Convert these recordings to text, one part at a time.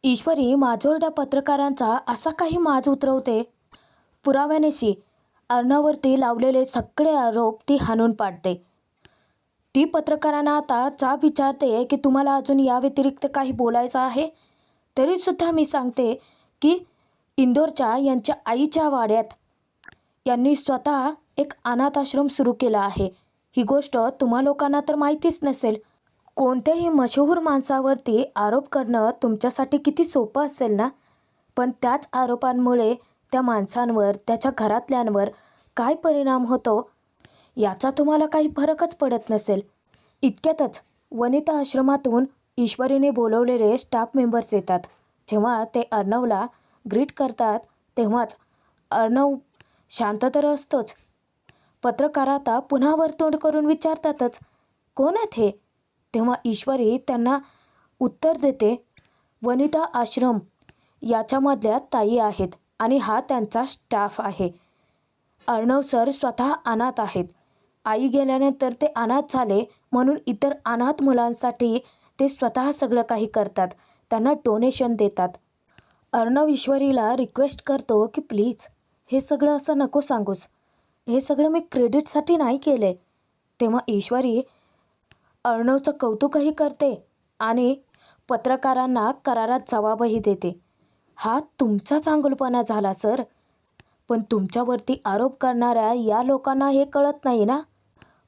ईश्वरी माजोरडा पत्रकारांचा असा काही माज उतरवते, पुराव्यानिशी अर्णववरती लावलेले सगळे आरोप ती हाणून पाडते. ती पत्रकारांना आता जाब विचारते की तुम्हाला अजून या व्यतिरिक्त काही बोलायचं आहे. तरीसुद्धा मी सांगते की इंदोरच्या यांच्या आईच्या वाड्यात यांनी स्वतः एक अनाथ आश्रम सुरू केला आहे. ही गोष्ट तुम्हा लोकांना तर माहितीच नसेल. कोणत्याही मशहूर माणसावरती आरोप करणं तुमच्यासाठी किती सोपं असेल ना, पण त्याच आरोपांमुळे त्या माणसांवर, त्याच्या घरातल्यांवर काय परिणाम होतो याचा तुम्हाला काही फरकच पडत नसेल. इतक्यातच वनिता आश्रमातून ईश्वरीने बोलवलेले स्टाफ मेंबर्स येतात. जेव्हा ते अर्णवला ग्रीट करतात तेव्हाच अर्णव शांत तर असतोच. पत्रकार आता पुन्हा वरतोंड करून विचारतातच, कोण आहेत हे? तेव्हा ईश्वरी त्यांना उत्तर देते, वनिता आश्रम याच्यामधल्या ताई आहेत आणि हा त्यांचा स्टाफ आहे. अर्णव सर स्वतः अनाथ आहेत. आई गेल्यानंतर ते अनाथ झाले म्हणून इतर अनाथ मुलांसाठी ते स्वतः सगळं काही करतात. त्यांना डोनेशन देतात. अर्णव ईश्वरीला रिक्वेस्ट करतो की प्लीज हे सगळं असं नको सांगूस. हे सगळं मी क्रेडिटसाठी नाही केले. तेव्हा ईश्वरी अर्णवचं कौतुकही करते आणि पत्रकारांना करारात जवाबही देते. हा तुमचा चांगुलपणा झाला सर, पण तुमच्यावरती आरोप करणाऱ्या या लोकांना हे कळत नाही ना.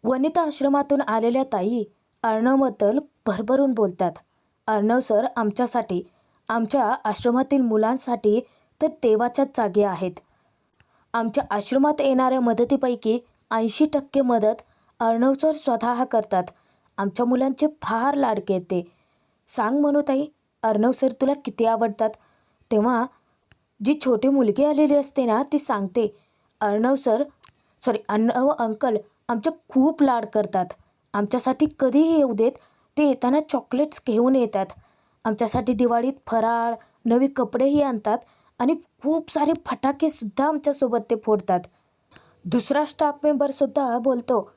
वनिता आश्रमातून आलेल्या ताई अर्णवबद्दल भरभरून बोलतात. अर्णव सर आमच्यासाठी, आमच्या आश्रमातील मुलांसाठी तर देवाच्याच जागे आहेत. आमच्या आश्रमात येणाऱ्या मदतीपैकी 80% मदत अर्णव सर स्वतः करतात. आमच्या मुलांचे फार लाडके आहेत ते. सांग म्हणू ताई, अर्णव सर तुला किती आवडतात. तेव्हा जी छोटी मुलगी आलेली असते ना, ती सांगते, अर्णव अंकल आमचे खूप लाड करतात. आमच्यासाठी कधीही येऊ देत, ते येताना चॉकलेट्स घेऊन येतात. आमच्यासाठी दिवाळीत फराळ, नवी कपडेही आणतात आणि खूप सारे फटाकेसुद्धा आमच्यासोबत ते फोडतात. दुसरा स्टाफ मेंबरसुद्धा बोलतो,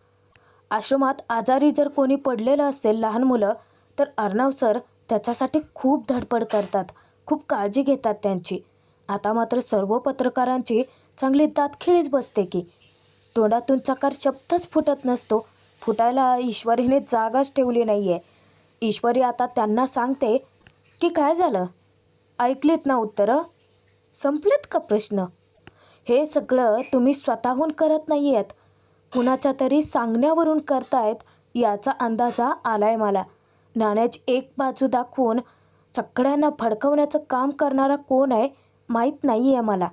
आश्रमात आजारी जर कोणी पडलेलं असेल लहान मुलं, तर अर्णव सर त्याच्यासाठी खूप धडपड करतात, खूप काळजी घेतात त्यांची. आता मात्र सर्व पत्रकारांची चांगली दातखिळीच बसते की तोंडातून चकार शब्दच फुटत नसतो. फुटायला ईश्वरीने जागाच ठेवली नाही आहे. ईश्वरी आता त्यांना सांगते की काय झालं, ऐकलीत ना उत्तरं, संपलेत का प्रश्न? हे सगळं तुम्ही स्वतःहून करत नाही आहेत, कुणाच्या तरी सांगण्यावरून करतायत याचा अंदाजा आलाय मला. नाण्याची एक बाजू दाखवून सगळ्यांना भडकवण्याचं काम करणारा कोण आहे माहीत नाही आहे मला,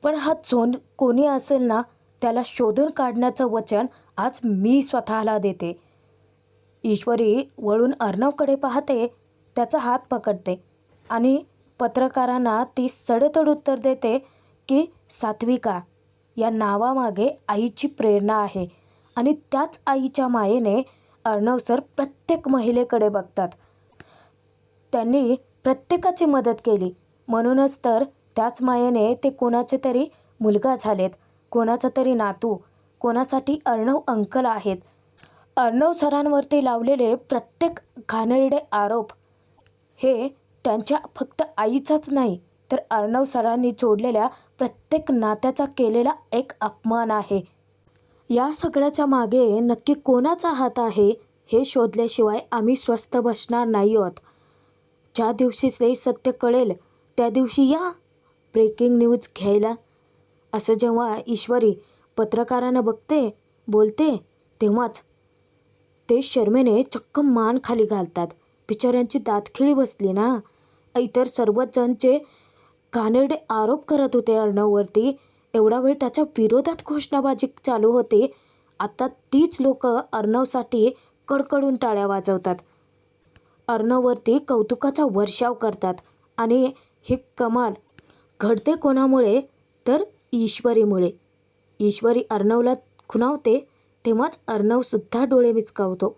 पण हा कोणी असेल ना, त्याला शोधून काढण्याचं वचन आज मी स्वतःला देते. ईश्वरी वळून अर्णवकडे पाहते, त्याचा हात पकडते आणि पत्रकारांना ती सडेतोड उत्तर देते की सात्विका या नावामागे आईची प्रेरणा आहे आणि त्याच आईच्या मायेने अर्णव सर प्रत्येक महिलेकडे बघतात. त्यांनी प्रत्येकाची मदत केली म्हणूनच तर त्याच मायेने ते कोणाचे तरी मुलगा झालेत, कोणाचा तरी नातू, कोणासाठी अर्णव अंकल आहेत. अर्णव सरांवरती लावलेले प्रत्येक घाणेरडे आरोप हे त्यांच्या फक्त आईचाच नाही, तर अर्णव सरांनी जोडलेल्या प्रत्येक नात्याचा केलेला एक अपमान आहे. या सगळ्याच्या मागे नक्की कोणाचा हात आहे हे शोधल्याशिवाय आम्ही स्वस्थ बसणार नाही आहोत. ज्या दिवशी ते सत्य कळेल त्या दिवशी या ब्रेकिंग न्यूज घ्यायला. असं जेव्हा ईश्वरी पत्रकारांना बोलते तेव्हाच ते शर्मेने चक्क मान खाली घालतात. बिचाऱ्यांची दातखिळी बसली ना. इतर सर्वच जणचे घाणेरडे आरोप करत होते अर्णववरती. एवढा वेळ त्याच्या विरोधात घोषणाबाजी चालू होती. आता तीच लोक अर्णवसाठी कडकडून टाळ्या वाजवतात, अर्णववरती कौतुकाचा वर्षाव करतात. आणि हे कमाल घडते कोणामुळे, तर ईश्वरीमुळे. ईश्वरी अर्णवला खुणावते तेव्हाच अर्णवसुद्धा डोळे मिचकावतो.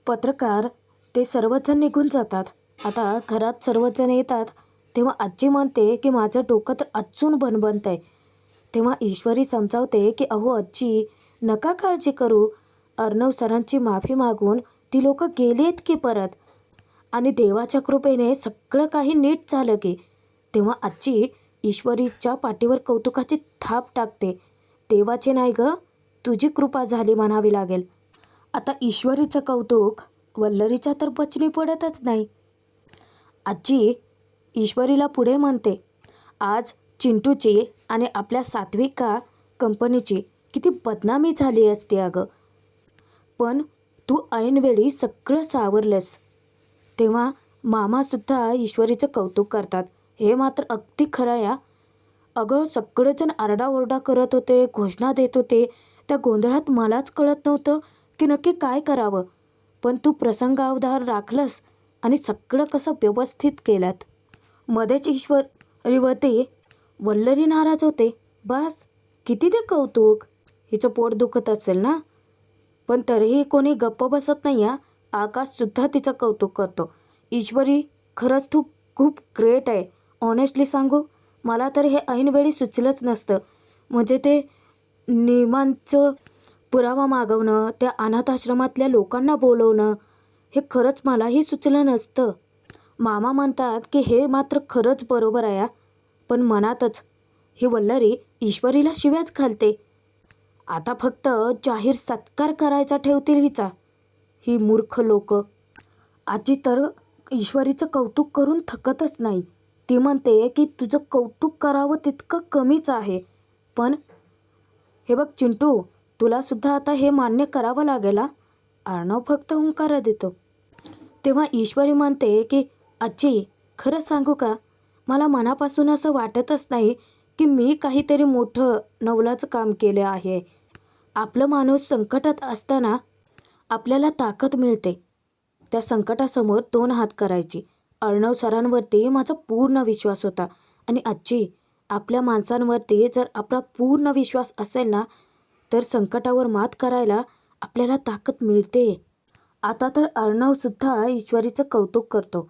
पत्रकार ते सर्वजण निघून जातात. आता घरात सर्वजण येतात तेव्हा आजी म्हणते की माझं डोकं तर अजून बनबनत आहे. तेव्हा ईश्वरी समजावते की अहो आजी, नका काळजी करू. अर्णव सरांची माफी मागून ती लोक गेलीत की परत. आणि देवाच्या कृपेने सगळं काही नीट झालं की तेव्हा आजी ईश्वरीच्या पाठीवर कौतुकाची थाप टाकते. देवाचे नाही ग, तुझी कृपा झाली म्हणावी लागेल. आता ईश्वरीचं कौतुक वल्लरीच्या तर बचनी पडतच नाही. आजी ईश्वरीला पुढे म्हणते, आज चिंटूची आणि आपल्या सात्विका कंपनीची किती बदनामी झाली असती अगं, पण तू ऐनवेळी सगळं सावरलंस. तेव्हा मामासुद्धा ईश्वरीचं कौतुक करतात. हे मात्र अगदी खरं या. अगं सगळेजण आरडाओरडा करत होते, घोषणा देत होते. त्या गोंधळात मलाच कळत नव्हतं की नक्की काय करावं. पण तू प्रसंगावधान राखलंस आणि सगळं कसं व्यवस्थित केलं. मध्येच ईश्वरीवरती वल्लरी नाराज होते. बस किती ते कौतुक, हिचं पोट दुखत असेल ना. पण तरीही कोणी गप्प बसत नाही या. आकाशसुद्धा तिचं कौतुक करतो. ईश्वरी खरंच तू खूप ग्रेट आहे. ऑनेस्टली सांगू, मला तर हे ऐनवेळी सुचलंच नसतं. म्हणजे ते नियमांचं पुरावा मागवणं, त्या अनाथाश्रमातल्या लोकांना बोलवणं, हे खरंच मलाही सुचलं नसतं. मामा म्हणतात की हे मात्र खरंच बरोबर आहे. पण मनातच ही वल्लरी ईश्वरीला शिव्याच घालते. आता फक्त जाहीर सत्कार करायचा ठेवतील हिचा, ही मूर्ख लोक. आजी तर ईश्वरीचं कौतुक करून थकतच नाही. ती म्हणते की तुझं कौतुक करावं तितकं कमीच आहे. पण हे बघ चिंटू, तुलासुद्धा आता हे मान्य करावं लागेल. अर्णव फक्त हुंकारा देतो. तेव्हा ईश्वरी म्हणते की आजी खरं सांगू का, मला मनापासून असं वाटतच नाही की मी काहीतरी मोठं नवलाचं काम केलं आहे. आपलं माणूस संकटात असताना आपल्याला ताकद मिळते. त्या संकटासमोर 2 हात करायची. अर्णव सरांवरती माझा पूर्ण विश्वास होता. आणि आजी, आपल्या माणसांवरती जर आपला पूर्ण विश्वास असेल ना, तर संकटावर मात करायला आपल्याला ताकद मिळते. आता तर अर्णवसुद्धा ईश्वरीचं कौतुक करतो.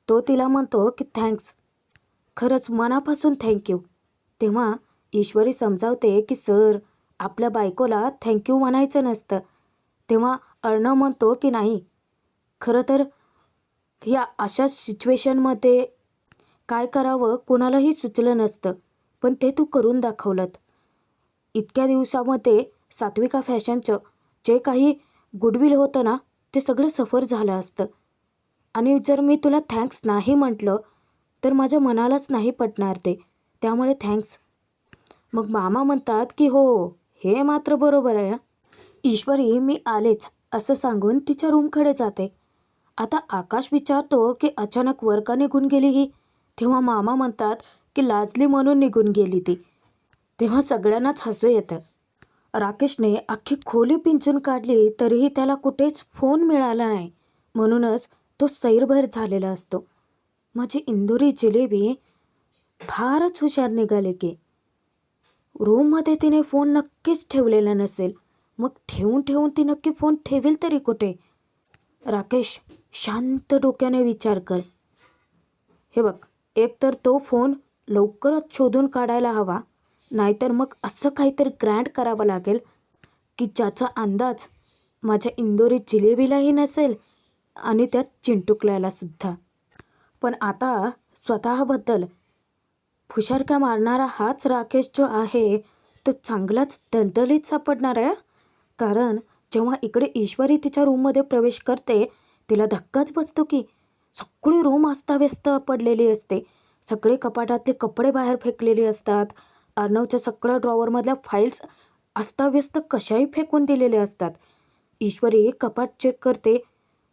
तो तिला म्हणतो की थँक्स, खरंच मनापासून थँक्यू. तेव्हा ईश्वरी समजावते की सर, आपल्या बायकोला थँक्यू म्हणायचं नसतं. तेव्हा अर्णव म्हणतो की नाही, खरं तर ह्या अशा सिच्युएशनमध्ये काय करावं कोणालाही सुचलं नसतं, पण ते तू करून दाखवलं. इतक्या दिवसामध्ये सात्विका फॅशनचं जे काही गुडविल होतं ना, ते सगळं सफर झालं असतं. आणि जर मी तुला थँक्स नाही म्हटलं तर माझ्या मनालाच नाही पटणार ते. त्यामुळे थँक्स. मग मामा म्हणतात की हो, हे मात्र बरोबर आहे. ईश्वरी मी आलेच असं सांगून तिच्या रूमकडे जाते. आता आकाश विचारतो की अचानक वर का निघून गेली ही. तेव्हा मामा म्हणतात की लाजली म्हणून निघून गेली ती. तेव्हा सगळ्यांनाच हसू येतं. राकेशने अख्खी खोली पिंजून काढली तरीही त्याला कुठेच फोन मिळाला नाही. म्हणूनच तो सैरभैर झालेला असतो. माझी इंदुरी जिलेबी फारच हुशार निघाले की. रूममध्ये तिने फोन नक्कीच ठेवलेला नसेल. मग ठेवून ठेवून ती नक्की फोन ठेवेल तरी कुठे. राकेश, शांत डोक्याने विचार कर. हे बघ, एकतर तो फोन लवकरच शोधून काढायला हवा, नाहीतर मग असं काहीतरी ग्रँड करावं लागेल की ज्याचा अंदाज माझ्या इंदोरी जिलेबीलाही नसेल आणि त्यात चिंटुकल्यालासुद्धा. पण आता स्वतःबद्दल फुशारक्या मारणारा हाच राकेश जो आहे तो चांगलाच दलदलीत सापडणार आहे. कारण जेव्हा इकडे ईश्वरी तिच्या रूममध्ये प्रवेश करते तिला धक्काच बसतो की सगळी रूम अस्ताव्यस्त पडलेली असते. सगळे कपाटातले कपडे बाहेर फेकलेले असतात. अर्णवच्या सगळ्या ड्रॉवरमधल्या फाईल्स अस्ताव्यस्त कशाही फेकून दिलेले असतात. ईश्वरी कपाट चेक करते.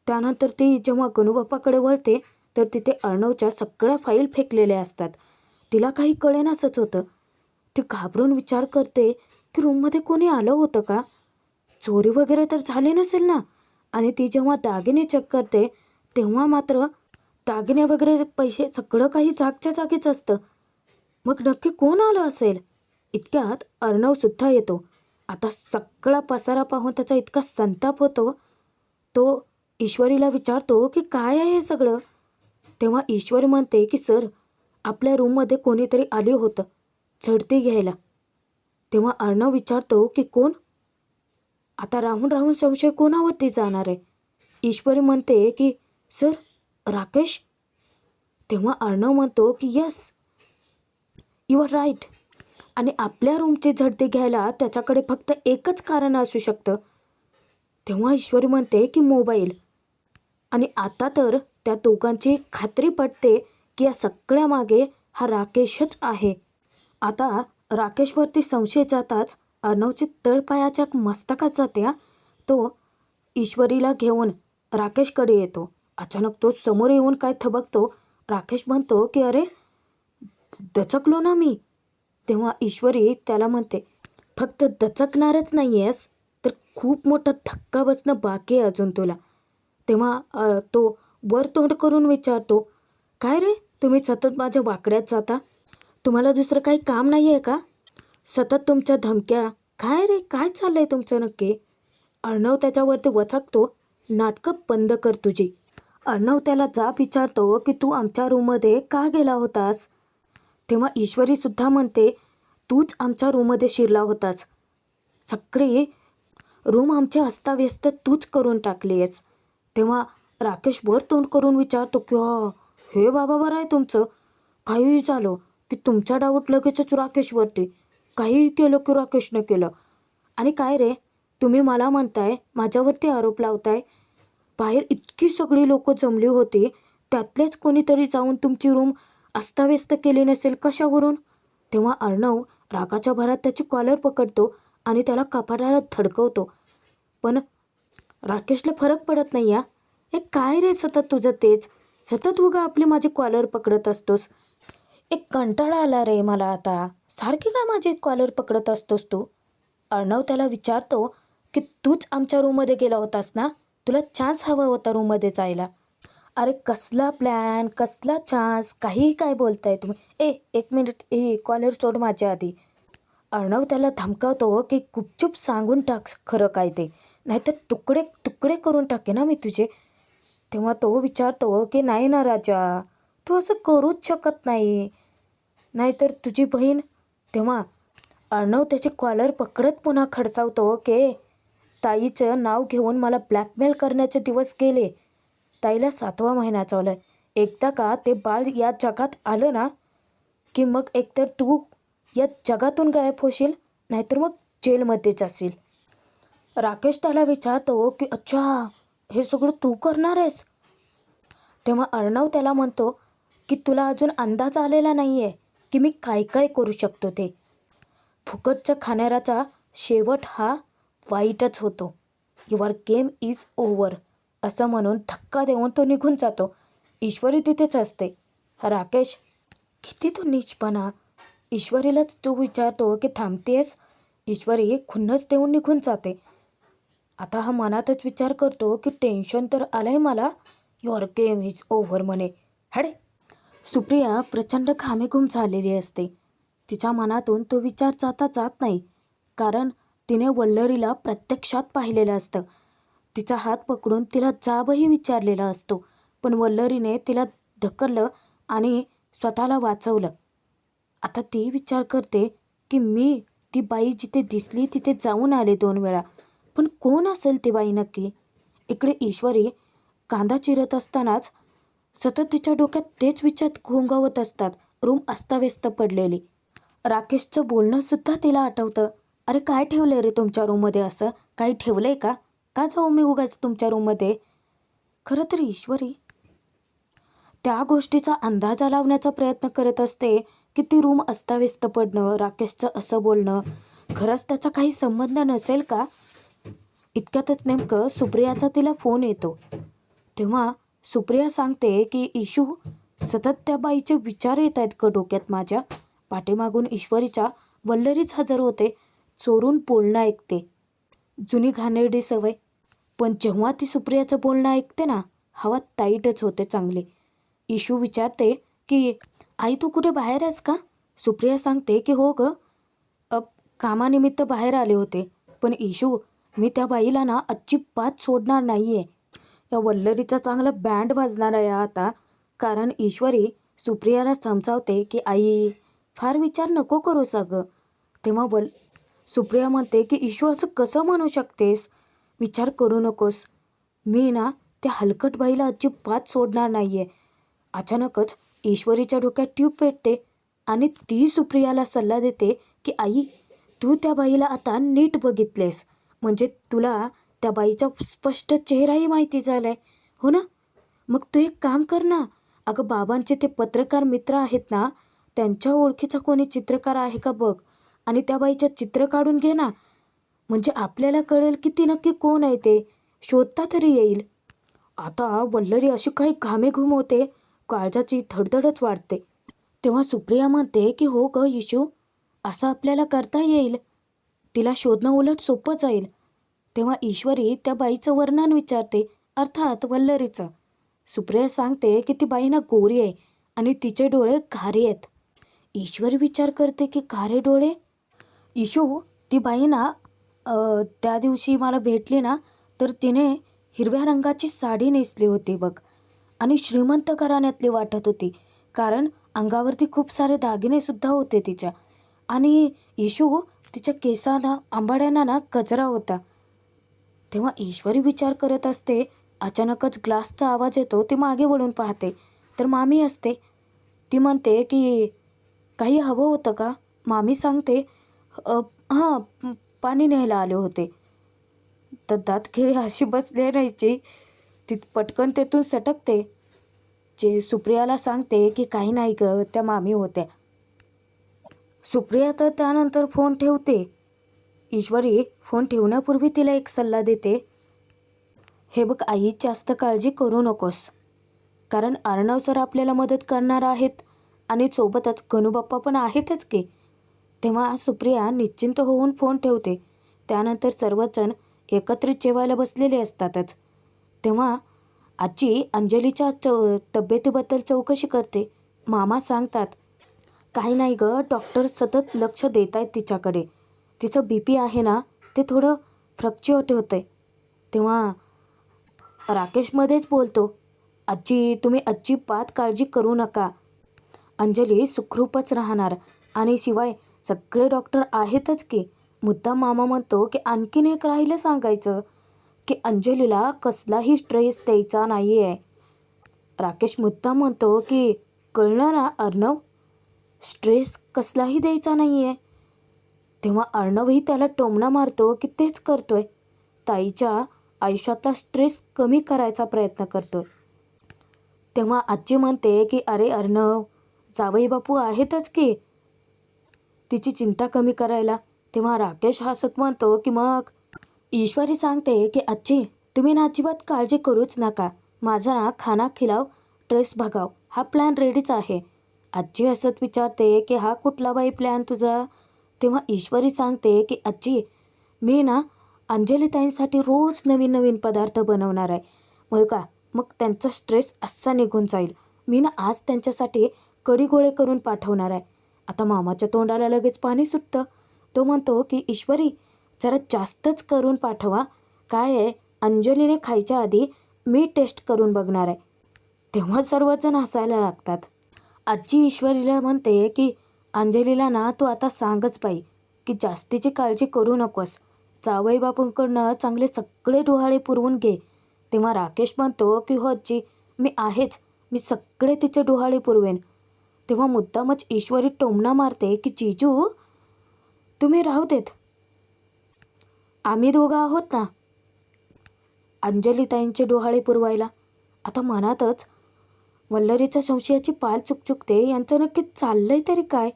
त्यानंतर ती जेव्हा गणूबाप्पाकडे वळते तर तिथे अर्णवच्या सगळ्या फाईल फेकलेल्या असतात. तिला काही कळेनासंच होतं. ती घाबरून विचार करते की रूममध्ये कोणी आलं होतं का, चोरी वगैरे तर झाली नसेल ना. आणि ती जेव्हा दागिने चेक करते तेव्हा मात्र दागिने वगैरे पैसे सगळं काही जागच्या जागीच असतं. मग नक्की कोण आलं असेल. इतक्यात अर्णवसुद्धा येतो. आता सगळा पसारा पाहून त्याचा इतका संताप होतो. तो ईश्वरीला विचारतो की काय आहे हे सगळं. तेव्हा ईश्वरी म्हणते की सर, आपल्या रूममध्ये कोणीतरी आले होतं झडती घ्यायला. तेव्हा अर्णव विचारतो की कोण. आता राहून राहून संशय कोणावरती जाणार आहे. ईश्वरी म्हणते की सर, राकेश? तेव्हा अर्णव म्हणतो की येस, यू आर राईट. आणि आपल्या रूमचे झडते घ्यायला त्याच्याकडे फक्त एकच कारण असू शकतं. तेव्हा ईश्वरी म्हणते की मोबाईल. आणि आता तर त्या दोघांची खात्री पटते की या सगळ्यामागे हा राकेशच आहे. आता राकेशवरती संशय जाताच अर्णवची तळपायाच्या मस्तकात जाते. तो ईश्वरीला घेऊन राकेशकडे येतो. अचानक तो समोर येऊन काय थबकतो. राकेश म्हणतो की अरे, दचकलो ना मी. तेव्हा ईश्वरी त्याला म्हणते, फक्त दचकणारच नाही आहेस तर खूप मोठा धक्का बसणं बाकी आहे अजून तुला. तेव्हा तो वर तोंड करून विचारतो, काय रे, तुम्ही सतत माझ्या वाकड्यात जाता? तुम्हाला दुसरं काही काम नाही आहे का? सतत तुमच्या धमक्या. काय रे, काय चाललंय तुमचं नक्की? अर्णव त्याच्यावरती वचकतो, नाटकं बंद कर तुझी. अर्णव त्याला जाब विचारतो की तू आमच्या रूममध्ये का गेला होतास? तेव्हा ईश्वरीसुद्धा म्हणते, तूच आमच्या रूममध्ये शिरला होतास. सगळी रूम आमची अस्ताव्यस्त तूच करून टाकली आहेस. तेव्हा राकेश वर तोंड करून विचारतो की हे बाबा, बरं आहे तुमचं. काहीही झालं की तुमचा डाऊट लगेचच राकेशवरती. काहीही केलं की राकेशनं केलं. आणि काय रे, तुम्ही मला म्हणताय, माझ्यावरती आरोप लावताय. बाहेर इतकी सगळी लोकं जमली होती, त्यातलेच कोणीतरी जाऊन तुमची रूम अस्ताव्यस्त केली नसेल कशावरून? तेव्हा अर्णव रागाच्या भरात त्याची कॉलर पकडतो आणि त्याला कपाटाला धडकवतो. पण राकेशला फरक पडत नाही. हे काय रे, सतत तुझं तेच, सतत उगा आपली माझी कॉलर पकडत असतोस. एक कंटाळा आला रे मला आता. सारखी काय माझी कॉलर पकडत असतोस तू? अर्णव त्याला विचारतो की तूच आमच्या रूममध्ये गेला होतास ना? तुला चान्स हवा होता रूममध्ये जायला. अरे कसला प्लॅन, कसला चान्स, काहीही काय बोलताय तुम्ही? एक मिनिट, कॉलर सोड माझ्या आधी. अर्णव त्याला धमकावतो की गुपचूप सांगून टाक खरं काय ते, नाहीतर तुकडे तुकडे करून टाके ना मी तुझे. तेव्हा तो विचारतो की नाही ना राजा, तू असं करूच शकत नाही, नाहीतर तुझी बहीण. तेव्हा अर्णव त्याची कॉलर पकडत पुन्हा खडसावतो की ताईचं नाव घेऊन मला ब्लॅकमेल करण्याचे दिवस गेले. ताईला 7वा महिना चालू आहे. एकदा का ते बाळ या जगात आलं ना की मग एकतर तू या जगातून गायब होशील, नाहीतर मग जेलमध्येच असेल. राकेश त्याला विचारतो की अच्छा, हे सगळं तू करणार आहेस? तेव्हा अर्णव त्याला म्हणतो की तुला अजून अंदाज आलेला नाही आहे की मी काय काय करू शकतो ते. फुकटच्या खाणाऱ्याचा शेवट हा वाईटच होतो. युअर गेम इज ओव्हर असं म्हणून धक्का देऊन तो निघून जातो. ईश्वरी तिथेच असते. राकेश, किती तो नीचपणा. ईश्वरीलाच तू विचारतो की थांबतेस? ईश्वरी खुन्नस देऊन निघून जाते. आता हा मनातच विचार करतो की टेन्शन तर आलंय मला. युअर गेम इज ओव्हर म्हणे. हडे. सुप्रिया प्रचंड घामेघूम झालेली असते. तिच्या मनातून तो विचार जाता जात नाही, कारण तिने वल्लरीला प्रत्यक्षात पाहिलेलं असतं. तिचा हात पकडून तिला जाबही विचारलेला असतो, पण वल्लरीने तिला ढकललं आणि स्वतःला वाचवलं. आता ती विचार करते की मी ती बाई जिथे दिसली तिथे जाऊन आले 2 वेळा, पण कोण असेल ती बाई नक्की? इकडे ईश्वरी कांदा चिरत असतानाच सतत तिच्या डोक्यात तेच विचार घोंगावत असतात. रूम अस्ताव्यस्त पडलेली. राकेशचं बोलणंसुद्धा तिला आठवतं. अरे काय ठेवलं रे तुमच्या रूममध्ये? असं काही ठेवलं आहे का? का जाऊ मी उगाच तुमच्या रूममध्ये? खरं तर ईश्वरी त्या गोष्टीचा अंदाजा लावण्याचा प्रयत्न करत असते की ती रूम अस्ताव्यस्त पडणं, राकेशचं असं बोलणं, खरंच त्याचा काही संबंध नसेल का? इतक्यातच नेमकं सुप्रियाचा तिला फोन येतो. तेव्हा सुप्रिया सांगते की इशू, सतत त्या बाईचे विचार येत आहेत का डोक्यात माझ्या? पाठीमागून ईश्वरीच्या वल्लरीच हजर होते. चोरून बोलणं ऐकते. जुनी घाणेरडी सवय. पण जेव्हा ती सुप्रियाचं बोलणं ऐकते ना, हवा टाईटच होते चांगली. इशू विचारते की आई तू कुठे बाहेर आहेस का? सुप्रिया सांगते की हो गं, कामानिमित्त बाहेर आले होते. पण इशू, मी त्या बाईला ना अजिबात सोडणार नाही आहे. या वल्लरीचा चांगला बँड वाजणार आहे आता. कारण ईश्वरी सुप्रियाला समजावते की आई, फार विचार नको करूस अगं. तेव्हा सुप्रिया म्हणते की इशू असं कसं म्हणू शकतेस? विचार करू नकोस. मी ना त्या हलकट बाईला अजिबात सोडणार नाही आहे. अचानकच ईश्वरीच्या डोक्यात ट्यूब पेटते आणि ती सुप्रियाला सल्ला देते की आई, तू त्या बाईला आता नीट बघितलेस म्हणजे तुला त्या बाईचा स्पष्ट चेहराही माहिती झालाय, हो ना? मग तू एक काम कर ना, अगं बाबांचे ते पत्रकार मित्र आहेत ना, त्यांच्या ओळखीचा कोणी चित्रकार आहे का बघ आणि त्या बाईचं चित्र काढून घे ना. म्हणजे आपल्याला कळेल की ती नक्की कोण आहे ते शोधता तरी येईल. आता वल्लरी अशी काही घामे घुमवते, काळजाची धडधडच वाढते. तेव्हा सुप्रिया म्हणते की हो ग इशू, असं आपल्याला करता येईल. तिला शोधणं उलट सोपं जाईल. तेव्हा ईश्वरी त्या बाईचं वर्णन विचारते, अर्थात वल्लरीचं. सुप्रिया सांगते की ती बाई ना गोरी आहे आणि तिचे डोळे खारे आहेत. ईश्वरी विचार करते की खारे डोळे. इशू, ती बाई ना त्या दिवशी मला भेटली ना, तर तिने हिरव्या रंगाची साडी नेसली होती बघ आणि श्रीमंत घराण्यातली वाटत होती, कारण अंगावरती खूप सारे दागिनेसुद्धा होते तिच्या. आणि इशू, तिच्या केसांना आंबाड्यांना ना गजरा होता. तेव्हा ईश्वरी विचार करत असते. अचानकच ग्लासचा आवाज येतो. ती मागे वळून पाहते तर मामी असते. ती म्हणते की काही हवं होतं का? मामी सांगते हां, पाणी न्यायला आले होते. तर दातखिळी अशी बसली राहायची. ती पटकन तेथून सटकते. जे सुप्रियाला सांगते की काही नाही ग, त्या मामी होत्या. सुप्रिया तर त्यानंतर फोन ठेवते. ईश्वरी फोन ठेवण्यापूर्वी तिला एक सल्ला देते, हे बघ आई, जास्त काळजी करू नकोस, कारण अर्णव सर आपल्याला मदत करणार आहेत आणि सोबतच गणूबाप्पा पण आहेतच की. तेव्हा सुप्रिया निश्चिंत होऊन फोन ठेवते. त्यानंतर सर्वजण एकत्रित जेवायला बसलेले असतातच. तेव्हा आजी अंजलीच्या तब्येतीबद्दल चौकशी करते. मामा सांगतात, काही नाही गं, डॉक्टर सतत लक्ष देत आहेत तिच्याकडे. तिचं BP आहे ना, ते थोडं फ्लक्च्युएट होतं आहे. तेव्हा राकेशमध्येच बोलतो, आजी तुम्ही अजिबात काळजी करू नका. अंजली सुखरूपच राहणार आणि शिवाय सगळे डॉक्टर आहेतच की. मुद्दाम मामा म्हणतो की आणखीन एक राहिलं सांगायचं, की अंजलीला कसलाही स्ट्रेस द्यायचा नाही आहे. राकेश मुद्दाम म्हणतो की कळलं ना अर्णव, स्ट्रेस कसलाही द्यायचा नाही आहे. तेव्हा अर्णवही त्याला टोमणा मारतो की तेच करतोय. ताईच्या आयुष्यातला स्ट्रेस कमी करायचा प्रयत्न करतोय. तेव्हा आजी म्हणते की अरे अर्णव, जावई बापू आहेतच की तिची चिंता कमी करायला. तेव्हा राकेश हसत म्हणतो की मग. ईश्वरी सांगते की आजी तुम्ही ना अजिबात काळजी करूच नका. माझा ना खाना खिलाव ट्रेस भगाव हा प्लॅन रेडीच आहे. आजी हसत विचारते की हा कुठला बाई प्लॅन तुझा? तेव्हा ईश्वरी सांगते की आजी मी ना अंजलीताईंसाठी रोज नवीन नवीन पदार्थ बनवणार आहे. मग त्यांचा स्ट्रेस असा निघून जाईल. मी ना आज त्यांच्यासाठी कढी गोळे करून पाठवणार आहे. आता मामाच्या तोंडाला लगेच पाणी सुटतं. तो म्हणतो की ईश्वरी जरा जास्तच करून पाठवा. काय आहे, अंजलीने खायच्या आधी मी टेस्ट करून बघणार आहे. तेव्हा सर्वजण हसायला लागतात. आजी ईश्वरीला म्हणते की अंजलीला ना तू आता सांगच बाई की जास्तीची काळजी करू नकोस. जावई बापूंकडनं चांगले सगळे डोहाळे पुरवून घे. तेव्हा राकेश म्हणतो की हो आजी, मी आहेच, मी सगळे तिचे डोहाळे पुरवेन. तेव्हा मुद्दामच ईश्वरी टोमणा मारते की जीजू तुम्ही राहू देत, आम्ही दोघं आहोत ना अंजलीताईंचे डोहाळे पुरवायला. आता मनातच वल्लरीच्या संशयाची पाल चुकचुकते, यांचं नक्की चाललंय तरी काय.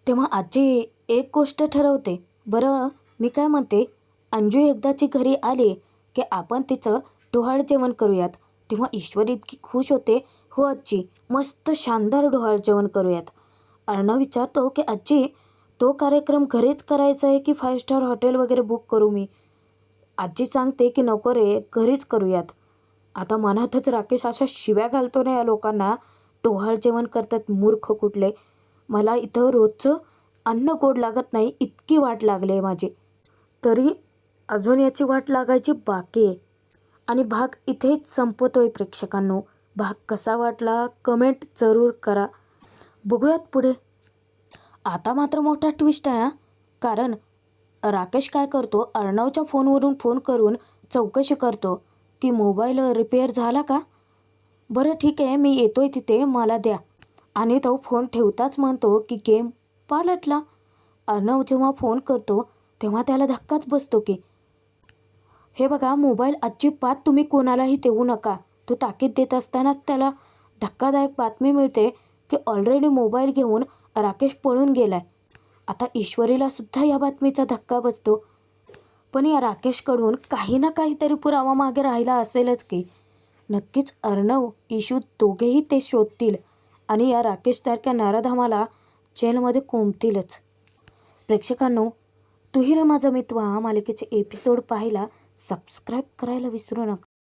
तेव्हा आजी एक गोष्ट ठरवते, बरं मी काय म्हणते, अंजू एकदाची घरी आली की आपण तिचं डोहाळ जेवण करूयात. तेव्हा ईश्वरी इतकी खुश होते, हो आजी, मस्त शानदार डोहाळ जेवण करूयात. अर्णव विचारतो की आजी तो कार्यक्रम घरीच करायचा आहे की 5 स्टार हॉटेल वगैरे बुक करू मी? आजी सांगते की नको रे, घरीच करूयात. आता मनातच राकेश अशा शिव्या घालतो ना या लोकांना, डोहाळ जेवण करतात मूर्ख कुठले. मला इथं रोजचं अन्न गोड लागत नाही इतकी वाट लागली आहे माझी, तरी अजून याची वाट लागायची बाकी आहे. आणि भाग इथेच संपतोय प्रेक्षकांनो. भाग कसा वाटला कमेंट जरूर करा. बघूयात पुढे. आता मात्र मोठा ट्विस्ट आहे हा. कारण राकेश काय करतो, अर्णवच्या फोनवरून फोन करून चौकशी करतो की मोबाईल रिपेअर झाला का? बरं ठीक आहे, मी येतोय तिथे, मला द्या. आणि तो फोन ठेवताच म्हणतो की गेम पालटला. अर्णव जेव्हा फोन करतो तेव्हा त्याला धक्काच बसतो की हे बघा, मोबाईल अजिबात तुम्ही कोणालाही देऊ नका. तो ताकीद देत असतानाच त्याला धक्कादायक बातमी मिळते की ऑलरेडी मोबाईल घेऊन राकेश पळून गेलाय. आता ईश्वरीला सुद्धा या बातमीचा धक्का बसतो. पण या राकेशकडून काही ना काहीतरी पुरावा मागे राहिला असेलच की. नक्कीच अर्णव, इशू दोघेही ते शोधतील आणि या राकेशसारख्या नराधमाला जेलमध्ये कोंबतीलच. प्रेक्षकांनो, तूही रे माझा मित्र मालिकेचे एपिसोड पाहायला सबस्क्राईब करायला विसरू नका.